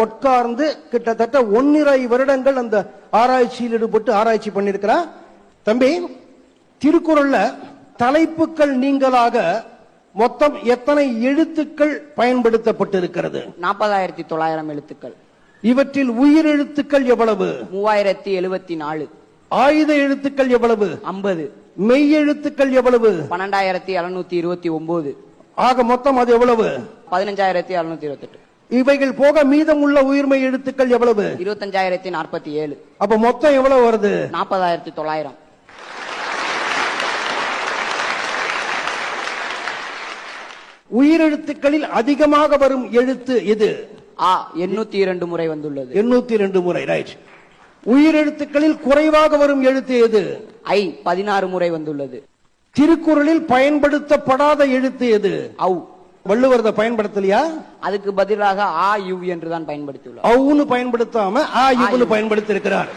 உட்கார்ந்து கிட்டத்தட்ட 1.5 வருடங்கள் அந்த ஆராய்ச்சியில் ஈடுபட்டு ஆராய்ச்சி பண்ணிருக்கிறார். தம்பி, திருக்குறள்ல தலைப்புகள் நீங்களாக மொத்தம் எத்தனை எழுத்துக்கள் பயன்படுத்தப்பட்டிருக்கிறது? 40,900 எழுத்துக்கள். இவற்றில் உயிரெழுத்துக்கள் எவ்வளவு? 3074. ஆயுத எழுத்துக்கள் எவ்வளவு? 50. மெய் எழுத்துக்கள் எவ்வளவு? 12,729. ஆக மொத்தம் அது எவ்வளவு? 15,728. இவைகள் போக மீதம் உள்ள உயிர்மை எழுத்துக்கள் எவ்வளவு? 25,047. அப்ப மொத்தம் எவ்வளவு வருது? 40,900. உயிரெழுத்துக்களில் அதிகமாக வரும் எழுத்து எது? ஆ 802 முறை வந்துள்ளது. 802 முறை. ரைட். உயிரெழுத்துக்களில் குறைவாக வரும் எழுத்து எது? ஐ 16 முறை வந்துள்ளது. திருக்குறளில் பயன்படுத்தப்படாத எழுத்து எது? ஔ. வள்ளுவர் பயன்படுத்தலையா? அதுக்கு பதிலாக ஆ யு என்றுதான் பயன்படுத்தியுள்ளார். ஔன்னு பயன்படுத்தாம ஆ யுன்னு பயன்படுத்தி இருக்கிறார்.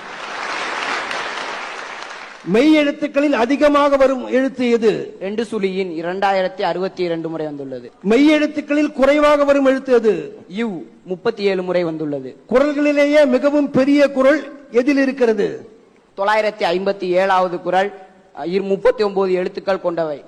மெய் எழுத்துக்களில் அதிகமாக வரும் எழுத்து எது? 2 சுழியின் 2062 முறை வந்துள்ளது. மெய் எழுத்துக்களில் குறைவாக வரும் எழுத்து எது? யு 37 முறை வந்துள்ளது. குறள்களிலேயே மிகவும் பெரிய குறள் எதில் இருக்கிறது? 957வது குறள் 39 எழுத்துக்கள் கொண்டவை.